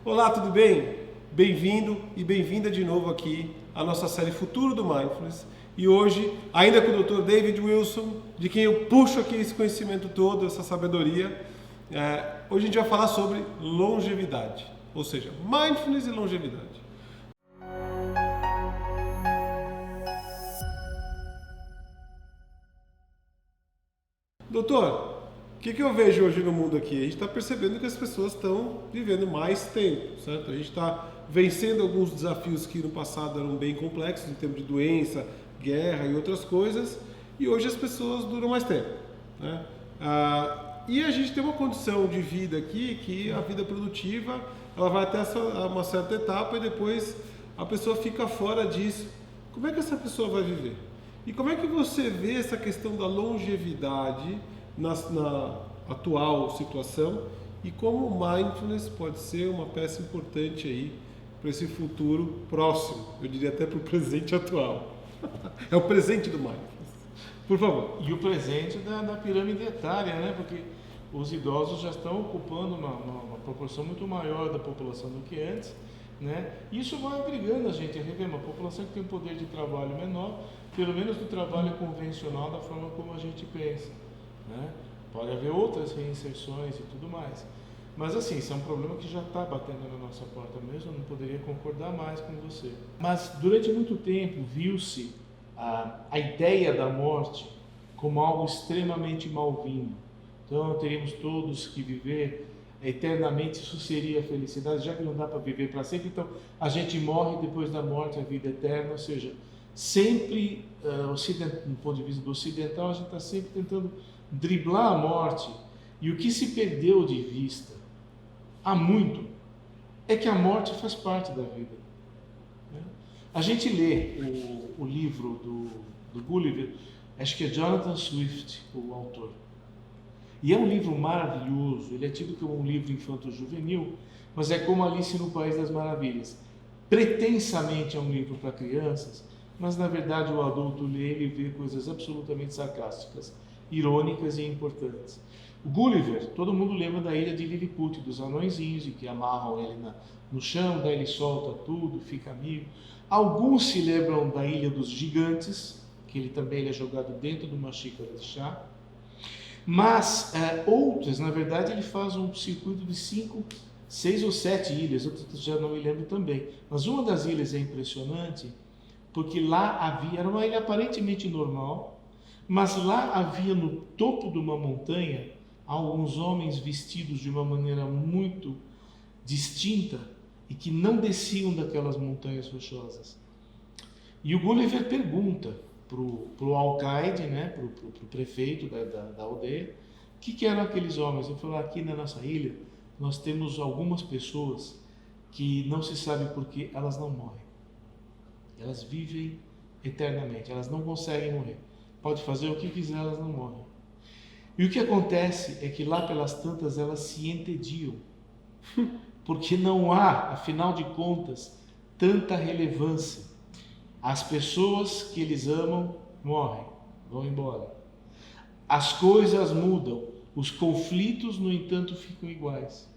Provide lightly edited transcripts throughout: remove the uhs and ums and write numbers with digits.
Olá, tudo bem? Bem-vindo e bem-vinda de novo aqui à nossa série Futuro do Mindfulness. E hoje, ainda com o Dr. David Wilson, de quem eu puxo aqui esse conhecimento todo, essa sabedoria, hoje a gente vai falar sobre longevidade, ou seja, Mindfulness e longevidade. Doutor, o que eu vejo hoje no mundo aqui? A gente está percebendo que as pessoas estão vivendo mais tempo, certo? A gente está vencendo alguns desafios que no passado eram bem complexos, em termos de doença, guerra e outras coisas, e hoje as pessoas duram mais tempo, né? E a gente tem uma condição de vida aqui que a vida produtiva ela vai até uma certa etapa e depois a pessoa fica fora disso. Como é que essa pessoa vai viver? E como é que você vê essa questão da longevidade na atual situação e como o Mindfulness pode ser uma peça importante aí para esse futuro próximo, eu diria até para o presente atual. É o presente do Mindfulness. Por favor. E o presente da pirâmide etária, né? Porque os idosos já estão ocupando uma proporção muito maior da população do que antes, né? Isso vai obrigando a gente a rever uma população que tem um poder de trabalho menor, pelo menos do trabalho convencional, da forma como a gente pensa, né? Pode haver outras reinserções e tudo mais. Mas assim, isso é um problema que já está batendo na nossa porta mesmo, eu não poderia concordar mais com você. Mas durante muito tempo viu-se a ideia da morte como algo extremamente malvindo. Então teríamos todos que viver eternamente, isso seria felicidade, já que não dá para viver para sempre, então a gente morre e depois da morte a vida eterna, ou seja, sempre, do ponto de vista do ocidental, a gente está sempre tentando driblar a morte, e o que se perdeu de vista há muito é que a morte faz parte da vida, né? A gente lê o livro do Gulliver, acho que é Jonathan Swift, o autor, e é um livro maravilhoso, ele é tido como um livro infanto-juvenil, mas é como Alice no País das Maravilhas. Pretensamente é um livro para crianças, mas na verdade o adulto lê e vê coisas absolutamente sarcásticas, irônicas e importantes. O Gulliver, todo mundo lembra da ilha de Lilliput, dos anõezinhos, em que amarram ele no chão, daí ele solta tudo, fica amigo. Alguns se lembram da ilha dos gigantes, que ele também é jogado dentro de uma xícara de chá. Mas outras, na verdade, ele faz um circuito de 5, 6 ou 7 ilhas, outras já não me lembro também. Mas uma das ilhas é impressionante, porque lá havia, era uma ilha aparentemente normal, mas lá havia no topo de uma montanha alguns homens vestidos de uma maneira muito distinta e que não desciam daquelas montanhas rochosas. E o Gulliver pergunta para o alcaide, né, para o prefeito da aldeia, o que eram aqueles homens. Ele falou: aqui na nossa ilha nós temos algumas pessoas que não se sabe por que elas não morrem. Elas vivem eternamente, elas não conseguem morrer. Pode fazer o que quiser, elas não morrem. E o que acontece é que lá pelas tantas elas se entediam, porque não há, afinal de contas, tanta relevância. As pessoas que eles amam morrem, vão embora. As coisas mudam, os conflitos, no entanto, ficam iguais.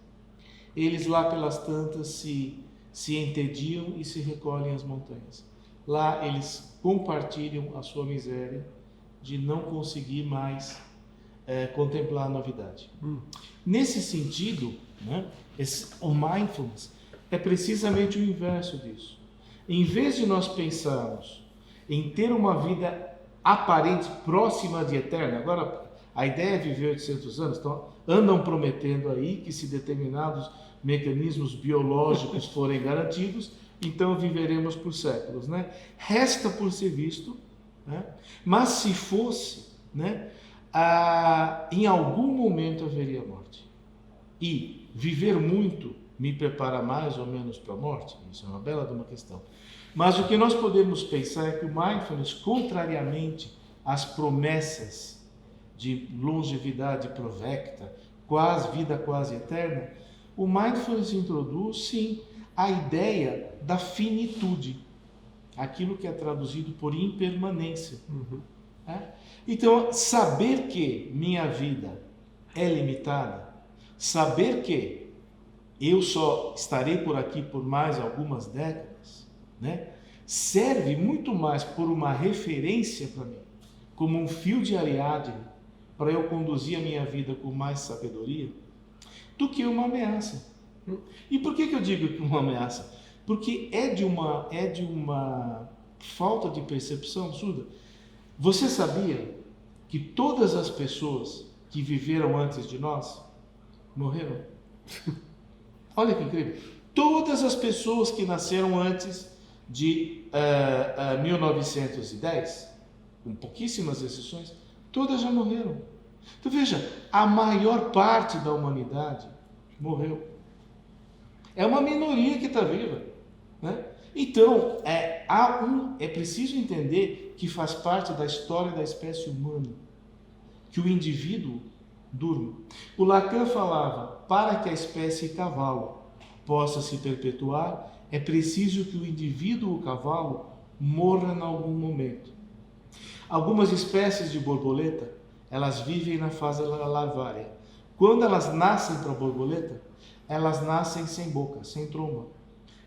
Eles lá pelas tantas se entediam e se recolhem às montanhas. Lá eles compartilham a sua miséria de não conseguir mais contemplar a novidade. Nesse sentido, né, o mindfulness é precisamente o inverso disso. Em vez de nós pensarmos em ter uma vida aparente próxima de eterna, agora a ideia é viver 800 anos, então andam prometendo aí que se determinados mecanismos biológicos forem garantidos, então viveremos por séculos, né? Resta por ser visto, né? Mas se fosse, né, em algum momento haveria morte. E viver muito me prepara mais ou menos para a morte? Isso é uma bela de uma questão. Mas o que nós podemos pensar é que o mindfulness, contrariamente às promessas de longevidade provecta, vida quase eterna, o mindfulness introduz, sim, a ideia da finitude, aquilo que é traduzido por impermanência. Então, saber que minha vida é limitada, saber que eu só estarei por aqui por mais algumas décadas, né? Serve muito mais por uma referência para mim, como um fio de Ariadne, para eu conduzir a minha vida com mais sabedoria, do que uma ameaça. E por que eu digo que uma ameaça? Porque é de uma falta de percepção absurda. Você sabia que todas as pessoas que viveram antes de nós morreram? Olha que incrível. Todas as pessoas que nasceram antes de 1910, com pouquíssimas exceções, todas já morreram. Então veja, a maior parte da humanidade morreu. É uma minoria que está viva, né? Então, é preciso entender que faz parte da história da espécie humana, que o indivíduo durma. O Lacan falava, para que a espécie cavalo possa se perpetuar, é preciso que o indivíduo cavalo morra em algum momento. Algumas espécies de borboleta, elas vivem na fase larvária. Quando elas nascem para a borboleta, elas nascem sem boca, sem tromba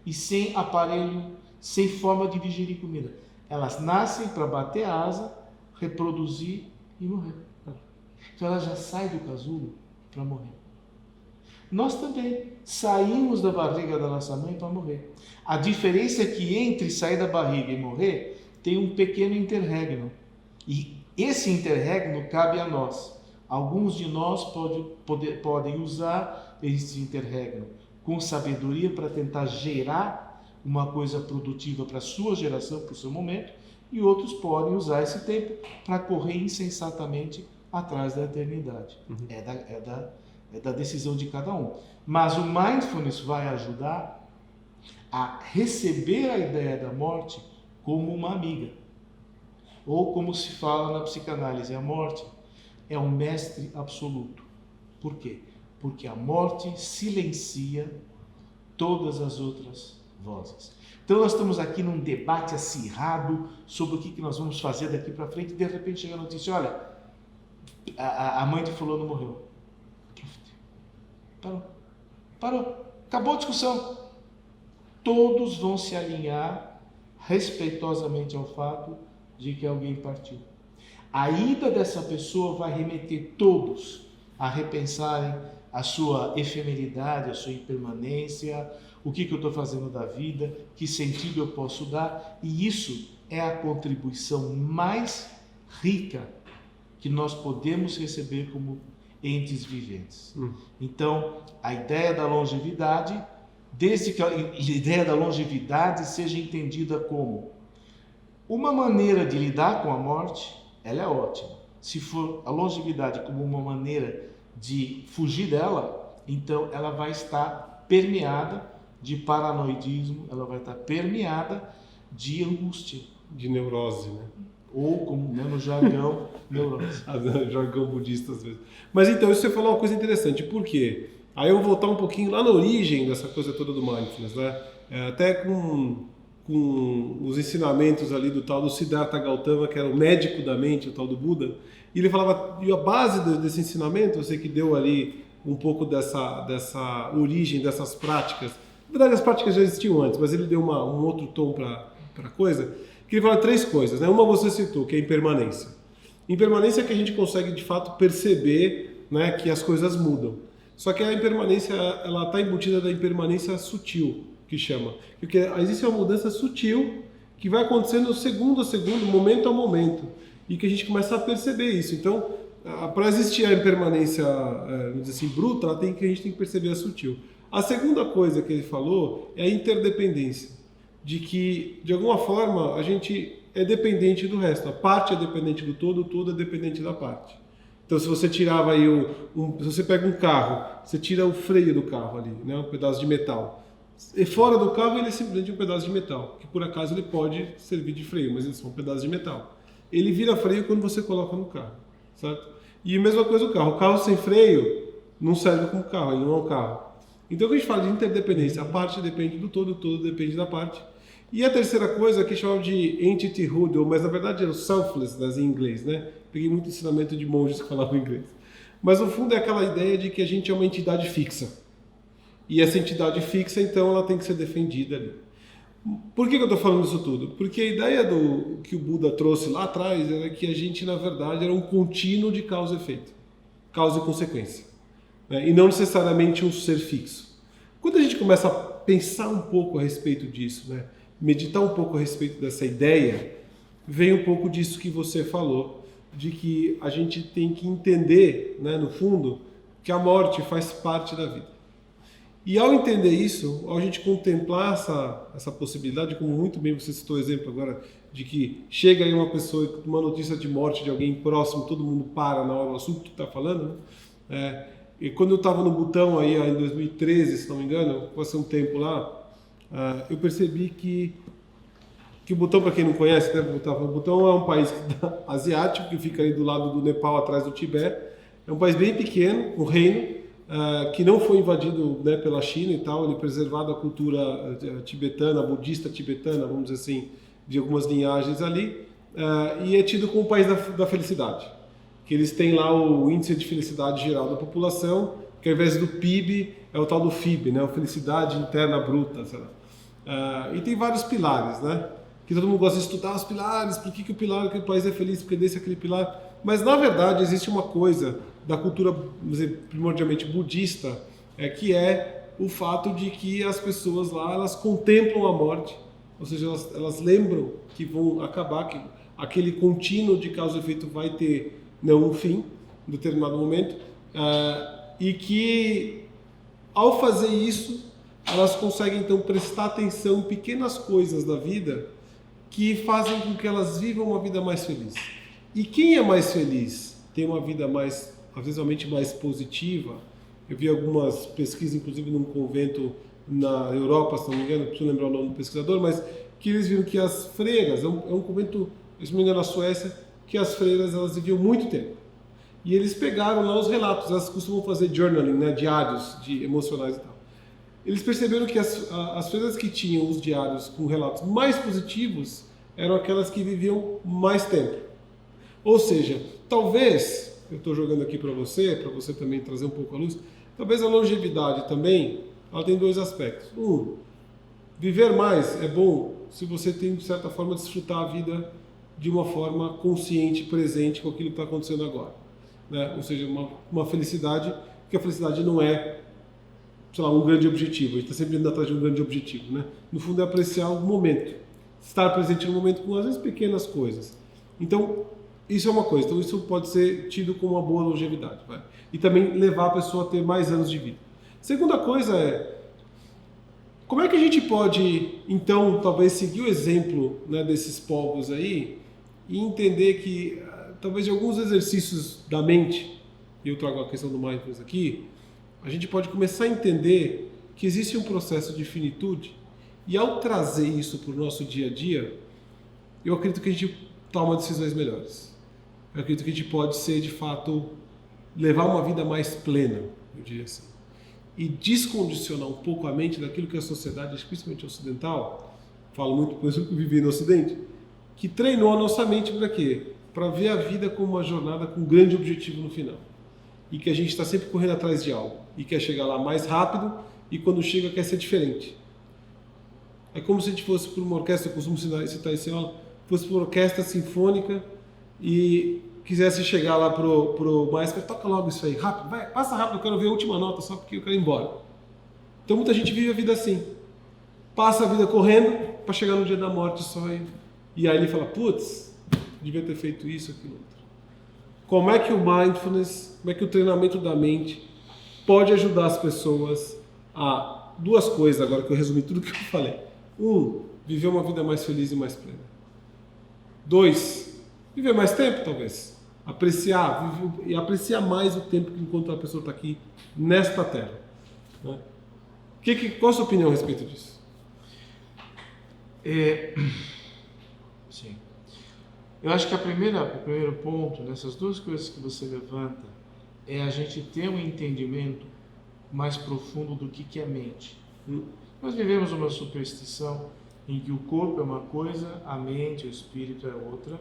e sem aparelho, sem forma de digerir comida. Elas nascem para bater a asa, reproduzir e morrer. Então ela já sai do casulo para morrer. Nós também saímos da barriga da nossa mãe para morrer. A diferença é que entre sair da barriga e morrer tem um pequeno interregno. E esse interregno cabe a nós. Alguns de nós podem usar esse interregno com sabedoria para tentar gerar uma coisa produtiva para a sua geração, para o seu momento, e outros podem usar esse tempo para correr insensatamente atrás da eternidade. É da decisão de cada um. Mas o mindfulness vai ajudar a receber a ideia da morte como uma amiga. Ou como se fala na psicanálise, a morte é um mestre absoluto. Por quê? Porque a morte silencia todas as outras vozes. Então nós estamos aqui num debate acirrado sobre o que nós vamos fazer daqui para frente e de repente chega a notícia, olha, a mãe de fulano morreu. Parou. Acabou a discussão. Todos vão se alinhar respeitosamente ao fato de que alguém partiu. A ida dessa pessoa vai remeter todos a repensarem a sua efemeridade, a sua impermanência, o que eu estou fazendo da vida, que sentido eu posso dar, e isso é a contribuição mais rica que nós podemos receber como entes viventes. Então, a ideia da longevidade, desde que a ideia da longevidade seja entendida como uma maneira de lidar com a morte, ela é ótima. Se for a longevidade como uma maneira de fugir dela, então ela vai estar permeada de paranoidismo, ela vai estar permeada de angústia. De neurose, né? Ou, como no jargão, neurose. Jargão budista às vezes. Mas então, isso você falou uma coisa interessante. Por quê? Aí eu vou voltar um pouquinho lá na origem dessa coisa toda do mindfulness, né? Até com os ensinamentos ali do tal do Siddhartha Gautama, que era o médico da mente, o tal do Buda, e ele falava, e a base desse ensinamento, eu sei que deu ali um pouco dessa origem, dessas práticas. Na verdade, as práticas já existiam antes, mas ele deu um outro tom para a coisa, que ele fala 3 coisas, né? Uma você citou, que é a impermanência. Impermanência é que a gente consegue, de fato, perceber, né, que as coisas mudam. Só que a impermanência, ela está embutida da impermanência sutil, que chama. Porque existe uma mudança sutil que vai acontecendo segundo a segundo, momento a momento, e que a gente começa a perceber isso. Então, para existir a impermanência, vamos dizer assim, bruta, a gente tem que perceber a sutil. A segunda coisa que ele falou é a interdependência, de que, de alguma forma, a gente é dependente do resto. A parte é dependente do todo, o todo é dependente da parte. Então, se você tirava aí se você pega um carro, você tira o freio do carro ali, né, um pedaço de metal. E fora do carro ele é simplesmente um pedaço de metal, que por acaso ele pode servir de freio, mas ele é só um pedaço de metal. Ele vira freio quando você coloca no carro, certo? E a mesma coisa o carro sem freio não serve como carro, ele não é um carro. Então, o que a gente fala de interdependência, a parte depende do todo, o todo depende da parte. E a terceira coisa que chamam de entityhood, mas na verdade é o selflessness em inglês, né? Peguei muito ensinamento de monges que falavam inglês. Mas no fundo é aquela ideia de que a gente é uma entidade fixa. E essa entidade fixa, então, ela tem que ser defendida ali. Por que eu estou falando isso tudo? Porque a ideia que o Buda trouxe lá atrás era que a gente, na verdade, era um contínuo de causa e efeito, causa e consequência, né? E não necessariamente um ser fixo. Quando a gente começa a pensar um pouco a respeito disso, né? Meditar um pouco a respeito dessa ideia, vem um pouco disso que você falou, de que a gente tem que entender, né, no fundo, que a morte faz parte da vida. E ao entender isso, ao a gente contemplar essa possibilidade, como muito bem você citou o exemplo agora, de que chega aí uma pessoa com uma notícia de morte de alguém próximo, todo mundo para na hora do assunto que está falando, né? E quando eu estava no Butão aí em 2013, se não me engano, passei um tempo lá, eu percebi que o Butão, para quem não conhece, né, o Butão é um país asiático que fica ali do lado do Nepal, atrás do Tibete. É um país bem pequeno, um reino, que não foi invadido, né, pela China e tal. Ele é preservado a cultura tibetana, budista tibetana, vamos dizer assim, de algumas linhagens ali, e é tido como o país da felicidade. Que eles têm lá o índice de felicidade geral da população, que ao invés do PIB é o tal do FIB, né, a felicidade interna bruta, sei lá. E tem vários pilares, né? Que todo mundo gosta de estudar os pilares, por que o pilar que o país é feliz, porque desse aquele pilar. Mas na verdade existe uma coisa da cultura, vamos dizer, primordialmente budista, que é o fato de que as pessoas lá, elas contemplam a morte, ou seja, elas lembram que vão acabar, que aquele contínuo de causa e efeito vai ter, não, um fim, em determinado momento, e que ao fazer isso, elas conseguem então prestar atenção em pequenas coisas da vida que fazem com que elas vivam uma vida mais feliz. E quem é mais feliz tem uma vida mais, às vezes, realmente mais positiva. Eu vi algumas pesquisas, inclusive num convento na Europa, se não me engano, não preciso lembrar o nome do pesquisador, mas que eles viram que as freiras, é um convento, se não me engano, na Suécia, que as freiras elas viviam muito tempo. E eles pegaram lá os relatos, elas costumam fazer journaling, né, diários emocionais e tal. Eles perceberam que as freiras que tinham os diários com relatos mais positivos eram aquelas que viviam mais tempo. Ou seja, talvez, eu estou jogando aqui para você também trazer um pouco à luz, talvez a longevidade também, ela tem dois aspectos. Viver mais é bom se você tem, de certa forma, desfrutar a vida de uma forma consciente, presente com aquilo que está acontecendo agora, né? Ou seja, uma felicidade, porque a felicidade não é, sei lá, um grande objetivo. A gente está sempre indo atrás de um grande objetivo, né? No fundo é apreciar o momento, estar presente no momento com, às vezes, pequenas coisas. Então, isso é uma coisa. Então, isso pode ser tido como uma boa longevidade, vai? E também levar a pessoa a ter mais anos de vida. Segunda coisa é, como é que a gente pode, então, talvez seguir o exemplo, né, desses povos aí e entender que, talvez, de alguns exercícios da mente, e eu trago a questão do mindfulness aqui, a gente pode começar a entender que existe um processo de finitude e ao trazer isso para o nosso dia a dia, eu acredito que a gente toma decisões melhores. Eu acredito que a gente pode ser, de fato, levar uma vida mais plena, eu diria assim. E descondicionar um pouco a mente daquilo que a sociedade, principalmente ocidental, falo muito por isso que eu vivi no Ocidente, que treinou a nossa mente para quê? Para ver a vida como uma jornada com um grande objetivo no final. E que a gente está sempre correndo atrás de algo. E quer chegar lá mais rápido e quando chega quer ser diferente. É como se a gente fosse para uma orquestra, eu costumo citar esse aula, fosse para uma orquestra sinfônica e quisesse chegar lá pro maestro, toca logo isso aí, rápido, vai, passa rápido, eu quero ver a última nota só porque eu quero ir embora. Então muita gente vive a vida assim. Passa a vida correndo para chegar no dia da morte só e aí ele fala, putz, devia ter feito isso, aquilo, outro. Como é que o mindfulness, como é que o treinamento da mente pode ajudar as pessoas a duas coisas, agora que eu resumi tudo que eu falei. Viver uma vida mais feliz e mais plena. 2, viver mais tempo, talvez. Apreciar mais o tempo enquanto a pessoa está aqui nesta terra. Né? Qual a sua opinião a respeito disso? Sim. Eu acho que o primeiro ponto nessas duas coisas que você levanta é a gente ter um entendimento mais profundo do que é mente. Nós vivemos uma superstição em que o corpo é uma coisa, a mente, o espírito é outra.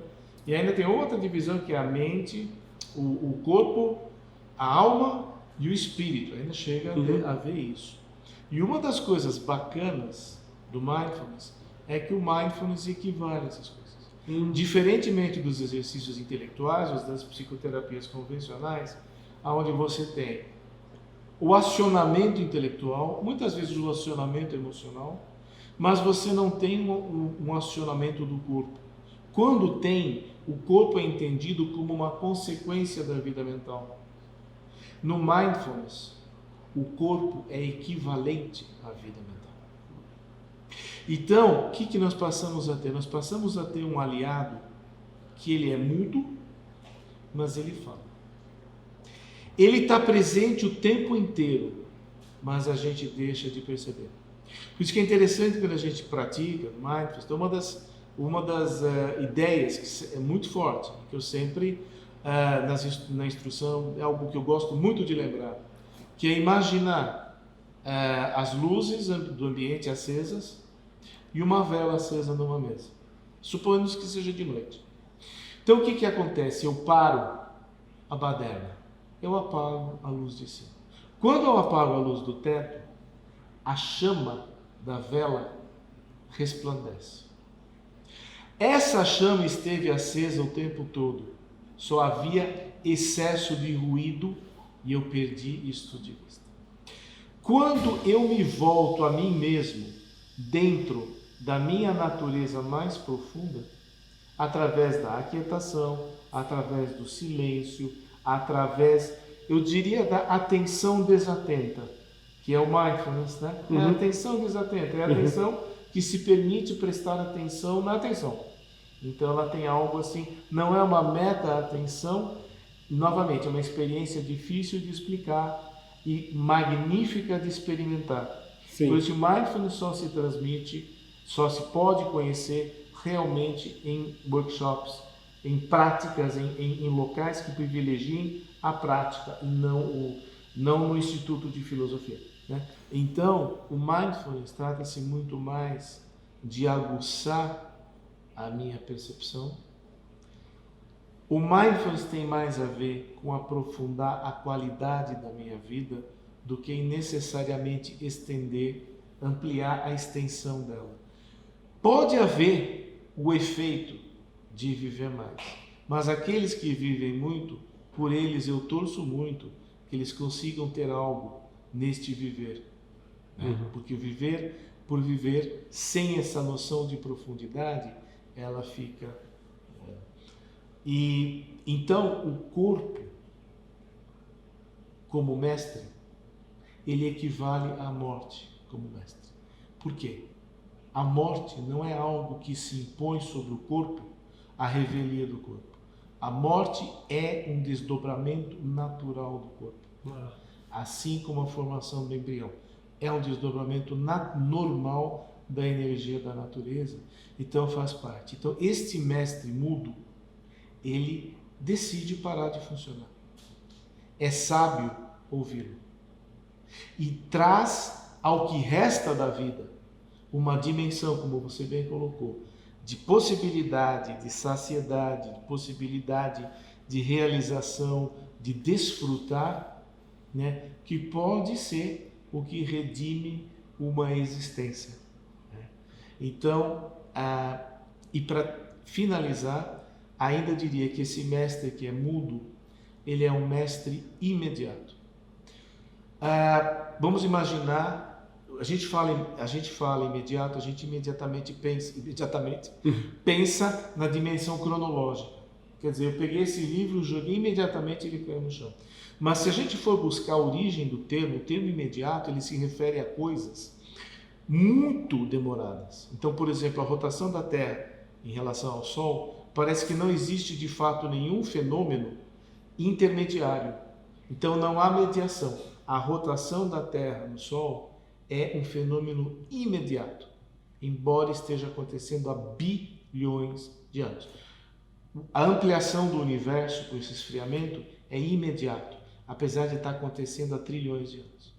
E ainda tem outra divisão que é a mente, o corpo, a alma e o espírito. Ainda chega a ver isso. E uma das coisas bacanas do Mindfulness é que o Mindfulness equivale a essas coisas. Diferentemente dos exercícios intelectuais ou das psicoterapias convencionais, onde você tem o acionamento intelectual, muitas vezes o acionamento emocional, mas você não tem um acionamento do corpo. Quando tem, o corpo é entendido como uma consequência da vida mental. No Mindfulness, o corpo é equivalente à vida mental. Então, o que nós passamos a ter? Nós passamos a ter um aliado que ele é mudo, mas ele fala. Ele está presente o tempo inteiro, mas a gente deixa de perceber. Por isso que é interessante quando a gente pratica Mindfulness. Então, uma das ideias que é muito forte, que eu sempre, na instrução, é algo que eu gosto muito de lembrar, que é imaginar as luzes do ambiente acesas e uma vela acesa numa mesa. Suponhamos que seja de noite. Então, o que acontece? Eu paro a baderna. Eu apago a luz de cima. Quando eu apago a luz do teto, a chama da vela resplandece. Essa chama esteve acesa o tempo todo. Só havia excesso de ruído e eu perdi isto de vista. Quando eu me volto a mim mesmo, dentro da minha natureza mais profunda, através da aquietação, através do silêncio, através, eu diria, da atenção desatenta, que é o mindfulness, né? É a atenção desatenta, é a atenção que se permite prestar atenção na atenção. Então ela tem algo assim, não é uma meta-atenção, novamente, é uma experiência difícil de explicar e magnífica de experimentar. Sim. Por isso, o mindfulness só se transmite, só se pode conhecer realmente em workshops, em práticas, em locais que privilegiem a prática e não no Instituto de Filosofia, né? Então, o Mindfulness trata-se muito mais de aguçar a minha percepção. O Mindfulness tem mais a ver com aprofundar a qualidade da minha vida do que necessariamente estender, ampliar a extensão dela. Pode haver o efeito de viver mais, mas aqueles que vivem muito, por eles eu torço muito que eles consigam ter algo neste viver, né? Porque viver por viver sem essa noção de profundidade, ela fica. E então o corpo, como mestre, ele equivale à morte como mestre. Por quê? A morte não é algo que se impõe sobre o corpo, a revelia do corpo. A morte é um desdobramento natural do corpo. Assim como a formação do embrião é um desdobramento normal da energia da natureza, então faz parte. Então este mestre mudo, ele decide parar de funcionar. É sábio ouvi-lo. E traz ao que resta da vida uma dimensão, como você bem colocou, de possibilidade, de saciedade, de possibilidade de realização, de desfrutar, né, que pode ser o que redime uma existência. Então, e para finalizar, ainda diria que esse mestre que é mudo, ele é um mestre imediato. Vamos imaginar, a gente fala imediato, a gente imediatamente pensa na dimensão cronológica. Quer dizer, eu peguei esse livro, joguei imediatamente, ele caiu no chão. Mas se a gente for buscar a origem do termo, o termo imediato, ele se refere a coisas muito demoradas. Então, por exemplo, a rotação da Terra em relação ao Sol, parece que não existe de fato nenhum fenômeno intermediário. Então não há mediação. A rotação da Terra no Sol é um fenômeno imediato, embora esteja acontecendo há bilhões de anos. A ampliação do universo com esse esfriamento é imediato, apesar de estar acontecendo há trilhões de anos.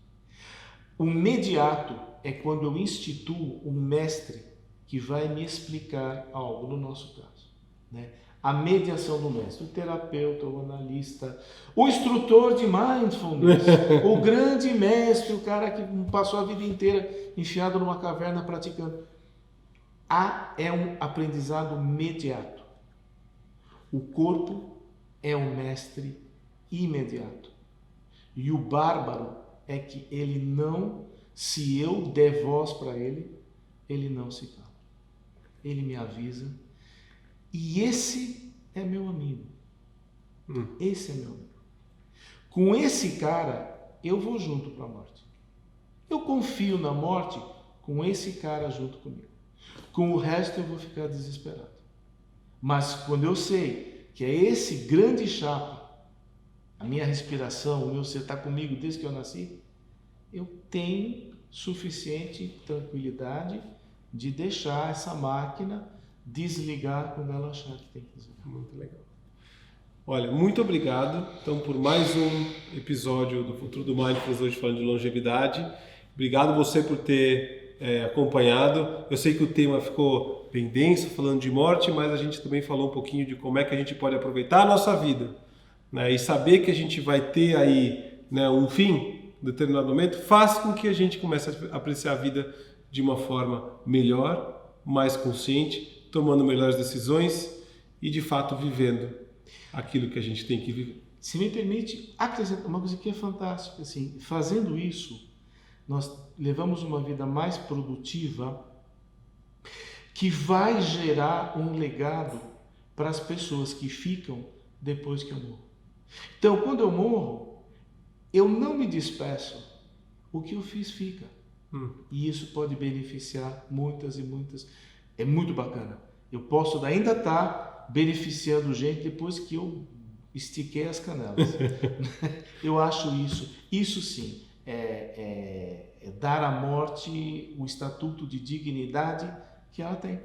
O imediato é quando eu instituo um mestre que vai me explicar algo, no nosso caso. né? A mediação do mestre, o terapeuta, o analista, o instrutor de mindfulness, o grande mestre, o cara que passou a vida inteira enfiado numa caverna praticando. É um aprendizado imediato. O corpo é o mestre imediato. E o bárbaro é que ele não, se eu der voz para ele, ele não se cala. Ele me avisa. E esse é meu amigo. Esse é meu amigo. Com esse cara, eu vou junto para a morte. Eu confio na morte com esse cara junto comigo. Com o resto eu vou ficar desesperado. Mas quando eu sei que é esse grande chapa, a minha respiração, o meu ser está comigo desde que eu nasci, eu tenho suficiente tranquilidade de deixar essa máquina desligar quando ela achar que tem que desligar. Muito legal. Olha, muito obrigado então por mais um episódio do Futuro do Mindfulness, hoje falando de longevidade. Obrigado você por ter acompanhado. Eu sei que o tema ficou bem denso, falando de morte, mas a gente também falou um pouquinho de como é que a gente pode aproveitar a nossa vida, né? E saber que a gente vai ter aí, né, um fim, em determinado momento, faz com que a gente comece a apreciar a vida de uma forma melhor, mais consciente, tomando melhores decisões e de fato vivendo aquilo que a gente tem que viver. Se me permite acrescentar uma coisa que é fantástica, assim, fazendo isso, nós levamos uma vida mais produtiva que vai gerar um legado para as pessoas que ficam depois que eu morro. Então, quando eu morro, eu não me despeço. O que eu fiz fica. E isso pode beneficiar muitas e muitas. É muito bacana. Eu posso ainda estar beneficiando gente depois que eu estiquei as canelas. Eu acho isso sim, é dar à morte o estatuto de dignidade que ela tem.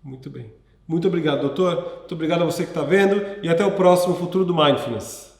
Muito bem. Muito obrigado, doutor. Muito obrigado a você que está vendo e até o próximo Futuro do Mindfulness.